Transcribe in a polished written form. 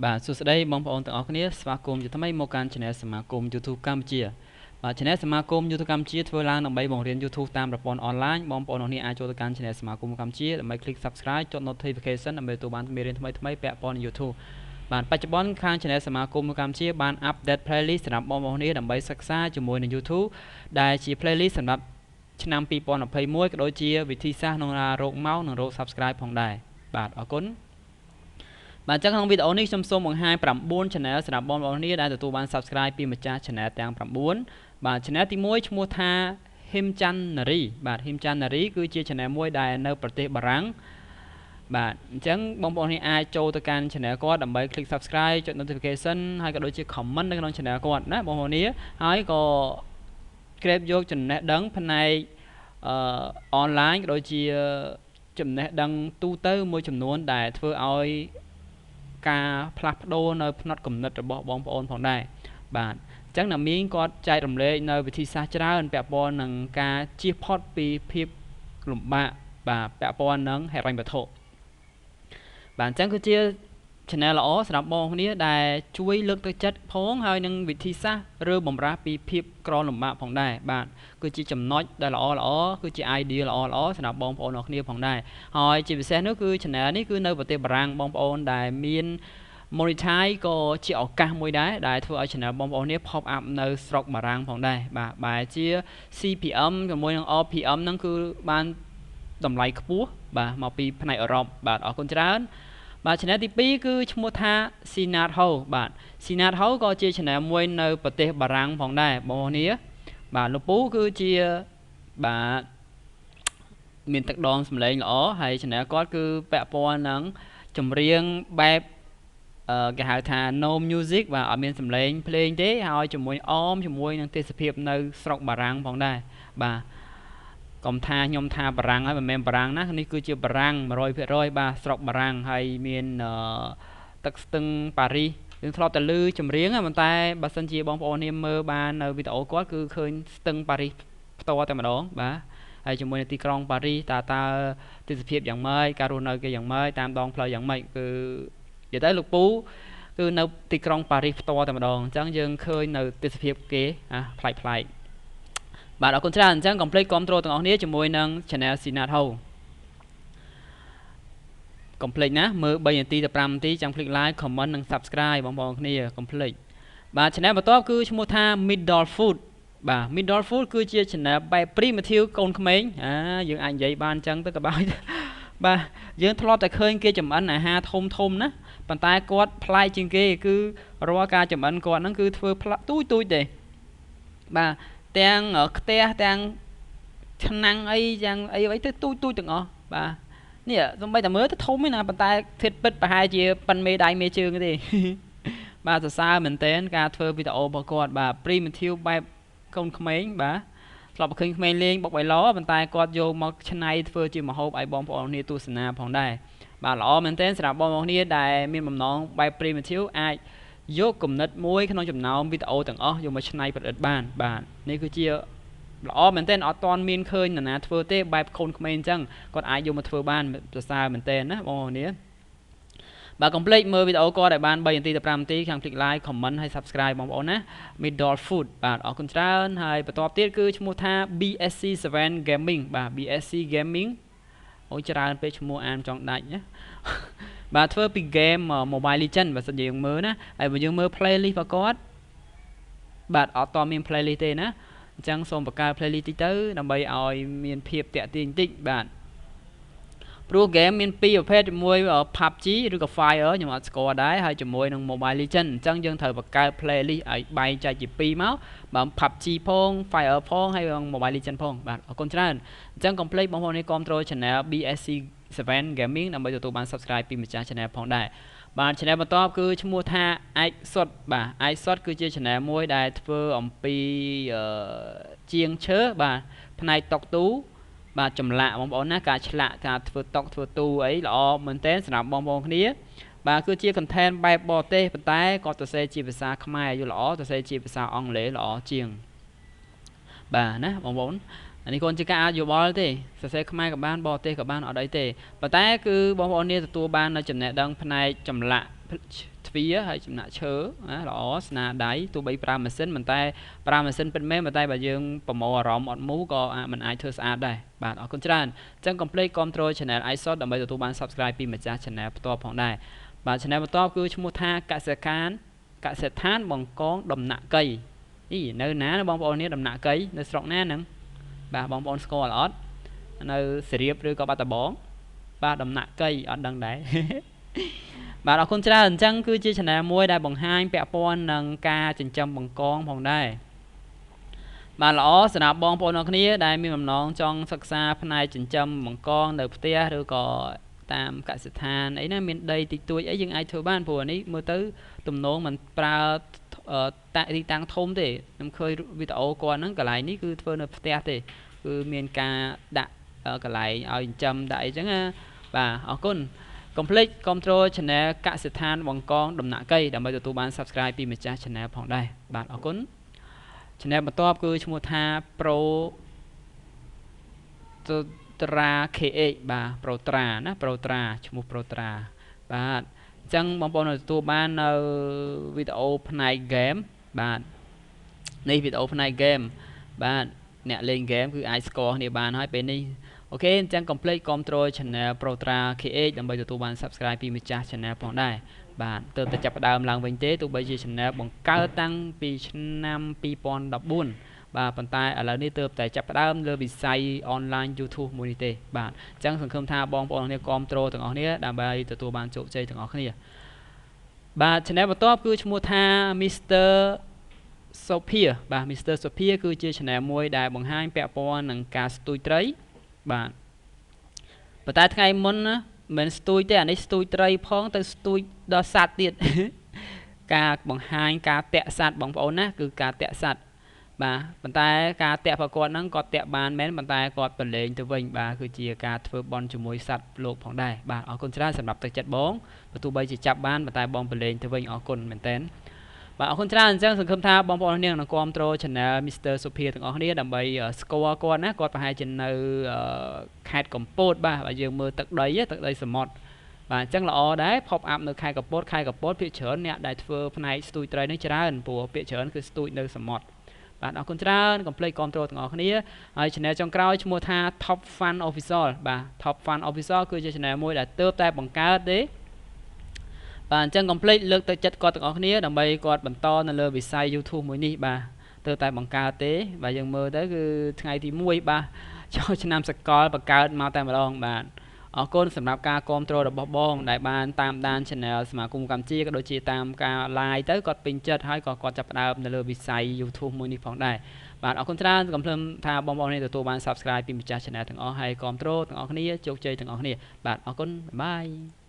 បាទសួស្តីបងប្អូនទាំងអស់គ្នាស្វាគមន៍ជាថ្មីមកកាន់ Channel សមាគម YouTube កម្ពុជាបាទ Channel សមាគម YouTube កម្ពុជាធ្វើឡើងដើម្បីបង្រៀន YouTube តាមប្រព័ន្ធអនឡាញបងប្អូនទាំងនេះអាចចូលទៅកាន់ Channel សមាគមកម្ពុជាដើម្បី click Subscribe ចុច Notification ដើម្បីទទួលបានមេរៀនថ្មីៗពាក់ព័ន្ធនឹង YouTube បាទបច្ចុប្បន្នខាង Channel សមាគមកម្ពុជាបាន update playlist សម្រាប់បងប្អូនគ្នាដើម្បីសិក្សាជាមួយនឹង YouTube ដែលជា playlist សម្រាប់ឆ្នាំ 2021 ក៏ដូចជាវិធីសាស្ត្រក្នុងការរកមកនិងរក Subscribe ផងដែរបាទអរគុណបាទចឹងក្នុងវីដេអូនេះខ្ញុំសូមបង្ហាញ9 channel សម្រាប់បងប្អូនគ្នាដែលទទួលបាន Subscribe ពីម្ចាស់ channel ទាំង9បាទ channel ទី1ឈ្មោះថា Himchandnari បាទ Himchandnari គឺជា channel មួយដែលនៅប្រទេសបារាំងបាទអញ្ចឹងបងប្អូនគ្នាអាចចូលទៅកាន់ channel គាត់ដើម្បី click Subscribe ចុច Notification ហើយក៏ដូចជា comment នៅក្នុង channel គាត់ណាបងប្អូនគ្នាហើយក៏ក្រេបយកចំណេះដឹងផ្នែកonline ក៏ដូចជាចំណេះដឹងទូទៅមួយចំនួនដែលធ្វើឲ្យការផ្លាស់ប្ដូរនៅផ្នត់គំនិតរបស់បងប្អូនផងដែរបាទអញ្ចឹងណាមីងគាត់ចែករំលែកនៅវិធីសាស្ត្រច្រើនពាក់ព័ន្ធនឹងការជៀសផុតពីភាពលំបាកបាទពាក់ព័ន្ធនឹងហិរញ្ញវត្ថុបាទអញ្ចឹងគឺជា channel ល្អសម្រាប់បងប្អូនគ្នាដែលជួយលើកទឹកចិត្តផងហើយនឹងវិធីសាស្ត្រឬបំរាស់ពីភាពក្រលំបាកផងដែរបាទគឺជាចំណុចដែលល្អគឺជា idea ល្អសម្រាប់បងប្អូនអរគ្នាផងដែរហើយជាពិសេសនោះគឺ channel នេះគឺនៅប្រទេសបារាំងបងប្អូនដែលមាន monetize ក៏ជាឱកាសមួយដែរដែលធ្វើឲ្យ channel បងប្អូននេះ pop up នៅស្រុកបារាំងផងដែរបាទបែរជា CPM ជាមួយនឹង RPM ហ្នឹងគឺបានតម្លៃខ្ពស់បាទមកពីផ្នែកអឺរ៉ុបបាទអរគុណច្រើនបាទ channel ទី2គឺឈ្មោះថា Sinat Ho បាទ Sinat Ho ក៏ជា channel មួយនៅប្រទេសបារាំងផងដែរបងប្អូននេះបាទលោកពូគឺជាបាទមានទឹកដមសម្លេងល្អហើយ channel គាត់គឺពាក់ព័ន្ធនឹងចម្រៀងបែបគេហៅថា no music បាទអត់មានសម្លេងភ្លេងទេហើយជាមួយជាមួយនឹងទេសភាពនៅស្រុកបារាំងផងដែរបាទកុំថាខ្ញុំថាបារាំងហើយមិនមែនបារាំងណានេះគឺជាបារាំង 100% បាទស្រុកបារាំងហើយមានទឹកស្ទឹងប៉ារីសយើងធ្លាប់តែឮចម្រៀងប៉ុន្តែបើសិនជាបងប្អូននេះមើលបាននៅវីដេអូគាត់គឺឃើញស្ទឹងប៉ារីសផ្ទាល់តែម្ដងបាទហើយជាមួយនឹងទីក្រុងប៉ារីសតើទេសភាពយ៉ាងម៉េចការរស់នៅគេយ៉ាងម៉េចតាមដងផ្លូវយ៉ាងម៉េចគឺនិយាយទៅលោកពូគឺនៅទីក្រុងប៉ារីសផ្ទាល់តែម្ដងអញ្ចឹងយើងឃើញនៅទេសភាពគេប្លែកបាទអរគុណច្រើនអញ្ចឹងកុំភ្លេចគាំទ្រទាំងអស់គ្នាជាមួយនឹង channel Sinat Ho កុំភ្លេចណាមើល3នាទីទៅ5នាទីចាំ click like comment និង subscribe បងប្អូនគ្នាកុំភ្លេចបាទ channel បន្ទាប់គឺឈ្មោះថា Middle Food បាទ Middle Food គឺជា channel បែប primitive កូនក្មេងយើងអាចនិយាយបានអញ្ចឹងទៅក៏ដោយបាទយើងធ្លាប់តែឃើញគេចម្អិនអាហារធំណាប៉ុន្តែគាត់ប្លែកជាងគេគឺរាល់ការចម្អិនគាត់ហ្នឹងគឺធ្វើទូចទេបាទទាំងខ្ទះទាំងឆ្នាំងអីយ៉ាងអីទៅទូចទាំងអស់បាទនេះសំបីតែមើលទៅធំឯណាប៉ុន្តែធិតពិតប្រហែលជាប៉ិនមេដៃមេជើងទេបាទសរសើរមែនតើការធ្វើវីដេអូរបស់គាត់បាទ primitive បែបកូនក្មេងបាទធ្លាប់ឃើញក្មេងលេងបុកបៃឡប៉ុន្តែគាត់យកមកច្នៃធ្វើជាម្ហូបឲ្យបងប្អូនគ្នាទស្សនាផងដែរបាទល្អមែនតើសម្រាប់បងប្អូនគ្នាដែលមានបំណងបែប primitive អាចយកគំនិតមួយក្នុងចំណោមវីដេអូទាំងអស់យកមកច្នៃប្រឌិតបានបាទនេះគឺជាល្អមែនតើអត់ទាន់មានឃើញនរណាធ្វើទេបែបកូនក្មេងអញ្ចឹងគាត់អាចយកមកធ្វើបានសរសើរមែនតើណាបងប្អូនគ្នាបាទកុំភ្លេចមើលវីដេអូគាត់ឲ្យបាន3នាទីទៅ5នាទីខាង click like comment ហើយ subscribe បងប្អូនណា Middle Food បាទអរគុណច្រើនហើយបន្តទៀតគឺឈ្មោះថា BSC7 Gaming បាទ BSC Gaming អូច្រើនពេកឈ្មោះអានចង់ដាច់ណាបាទធ្វើពី game Mobile Legend បើសិនជាយើងមើលណាហើយបើយើងមើល playlist របស់គាត់បាទអត់តមាន playlist ទេណាអញ្ចឹងសូមបង្កើត playlist តិចទៅដើម្បីឲ្យមានភាពតាក់ទាញបន្តិចបាទព្រោះ game មាន2ប្រភេទជាមួយ PUBG ឬក៏ Fire ខ្ញុំអត់ស្គាល់ដែរហើយជាមួយនឹង Mobile Legend អញ្ចឹងយើងត្រូវបង្កើត playlist ឲ្យបែងចែកជា2មកបើ PUBG ផង Fire ផងហើយ Mobile Legend ផងបាទអរគុណច្រើនអញ្ចឹងកុំភ្លេចបងប្អូននេះគាំទ្រ channel BSC7 Gaming ដើម្បីទទួលបាន subscribe ពីម្ចាស់ channel ផងដែរបាទ channel បន្តគឺឈ្មោះថា iShot បាទ iShot គឺជា channel មួយដែលធ្វើអំពីជាងឈើបាទផ្នែកតុកទូបាទចម្លាក់បងប្អូនណាការឆ្លាក់ការធ្វើតុកធ្វើទូអីល្អមែនតើសម្រាប់បងប្អូនគ្នាបាទគឺជា content បែបបរទេសប៉ុន្តែគាត់សរសេរជាភាសាខ្មែរយល់ល្អសរសេរជាភាសាអង់គ្លេសល្អជាងបាទណាបងប្អូនអានេះគាត់ជាការយោបល់ទេសរសេរខ្មែរក៏បានបរទេសក៏បានអត់អីទេប៉ុន្តែគឺបងប្អូននេះទទួលបាននៅចំណេះដឹងផ្នែកចម្លាក់ ទ្វាហើយចំណាក់ឈើល្អស្នាដៃទោះបីប្រើម៉ាស៊ីនមិនតែប្រើម៉ាស៊ីនពិតមែនតែបើយើងប្រមូលអារម្មណ៍អត់មូក៏មិនអាចធ្វើស្អាតដែរបាទអរគុណច្រើនអញ្ចឹង complete control channel iSort ដើម្បីទទួលបាន subscribe ពីម្ចាស់ channel ផ្ទាល់ផងដែរបាទ channel បន្ទាប់គឺឈ្មោះថាកសិដ្ឋានបង្កងដំណាក់កៃនៅណាបងប្អូននេះដំណាក់កៃនៅស្រុកណាហ្នឹងបាទបងប្អូនស្គាល់អត់នៅសេរីបឬក៏បាត់ដំបងបាទដំណាក់កៃអត់ដឹងដែរបាទអរគុណច្រើនអញ្ចឹងគឺជា channel មួយដែលបង្ហាញពាក់ព័ន្ធនឹងការចិញ្ចឹមបង្កងផងដែរបាទល្អសម្រាប់បងប្អូនអរគ្នាដែលមានបំណងចង់សិក្សាផ្នែកចិញ្ចឹមបង្កងនៅផ្ទះឬក៏តាមកសិដ្ឋានអីណាមានដីតិចតួចអីយើងអាចធ្វើបានព្រោះនេះមើលទៅទំនងមិនប្រើទីតាំងធំទេខ្ញុំឃើញវីដេអូគាត់ហ្នឹងកន្លែងនេះគឺធ្វើនៅផ្ទះទេគឺមានការដាក់កន្លែងឲ្យចិញ្ចឹមដាក់អីចឹងណាបាទអរគុណ complete control channel កសិដ្ឋានបង្កងដំណាក់កៃដើម្បីទទួលបាន subscribe ពីម្ចាស់ channel ផងដែរបាទអរគុណ channel បន្ទាប់គឺឈ្មោះថា Pro Tra KH បាទ Pro Tra ណា Pro Tra ឈ្មោះ Pro Tra បាទអញ្ចឹងបងប្អូនទទួលបាននៅវីដេអូផ្នែក game បាទនេះវីដេអូផ្នែក game បាទអ្នកលេង game គឺអាចស្គាល់គ្នាបានហើយពេលនេះអូខេអញ្ចឹង complete control channel Pro Tra KH ដើម្បីទទួលបាន subscribe ពីម្ចាស់ channel ផងដែរបាទទើបតែចាប់ផ្ដើមឡើងវិញទេទោះបីជា channel បង្កើតតាំងពីឆ្នាំ2014បាទប៉ុន្តែឥឡូវនេះទើបតែចាប់ផ្ដើមលើវិស័យ online YouTube មួយនេះទេបាទអញ្ចឹងសង្ឃឹមថាបងប្អូនគ្នាគាំទ្រទាំងអស់គ្នាដើម្បីទទួលបានជោគជ័យទាំងអស់គ្នាបាទ channel បន្ទាប់គឺឈ្មោះថា Mr. Sophia បាទ Mr. Sophia គឺជា channel មួយដែលបង្ហាញពាក់ព័ន្ធនឹងការស្ទូចត្រីបាទប៉ុន្តែថ្ងៃមុនណាមិនស្ទូចទេអានេះស្ទូចត្រីផងទៅស្ទូចដល់សត្វទៀតការបង្ហាញការតាក់សត្វបងប្អូនណាគឺការតាក់សត្វបាទប៉ុន្តែការតាក់ប្រកួតហ្នឹងគាត់តាក់បានមែនប៉ុន្តែគាត់ប្រឡែងទៅវិញបាទគឺជាការធ្វើបន់ជាមួយសត្វលោកផងដែរបាទអរគុណច្រើនសម្រាប់ទឹកចិត្តបងបើទោះបីជាចាប់បានប៉ុន្តែបងប្រឡែងទៅវិញអរគុណមែនតើបាទអរគុណច្រើនអញ្ចឹងសង្ឃឹមថាបងប្អូននាងនឹងគាំទ្រ channel Mr. Sophia ទាំងអស់គ្នាដើម្បីស្គាល់គាត់ណាគាត់ប្រហែលជានៅខេត្តកំពតបាទបើយើងមើលទឹកដីសមុទ្របាទអញ្ចឹងល្អដែរ pop up នៅខេត្តកំពតភាគច្រើនអ្នកដែលធ្វើផ្នែកស្ទូចត្រីនេះច្រើនព្រោះភាគច្រើនគឺស្ទូចនៅសមុទ្របាទអរគុណច្រើន complete control ទាំងអស់គ្នាហើយ channel ចុងក្រោយឈ្មោះថា Top Fun Official បាទ Top Fun Official គឺជា channel មួយដែលទើបតែបង្កើតទេបាទអញ្ចឹង complete លើកទឹកចិត្តគាត់ទាំងអស់គ្នាដើម្បីគាត់បន្តនៅលើវិស័យ YouTube មួយនេះបាទទើបតែបង្កើតទេបាទយើងមើលទៅគឺថ្ងៃទី1បាទចូលឆ្នាំសកលបង្កើតមកតែម្ដងបាទអរគុណសម្រាប់ការគាំទ្ររបស់បងដែលបានតាមដាន channel សមាគមកម្ពុជាក៏ដូចជាតាមការ live ទៅគាត់ពេញចិត្តហើយក៏គាត់ចាប់ផ្ដើមនៅលើវិស័យ YouTube មួយនេះផងដែរបាទអរគុណច្រើនកុំភ្លេចថាបងប្អូននេះទទួលបាន subscribe ពីម្ចាស់ channel ទាំងអស់ហើយគាំទ្រទាំងអស់គ្នាជោគជ័យទាំងអស់គ្នាបាទអរគុណបាយបាយ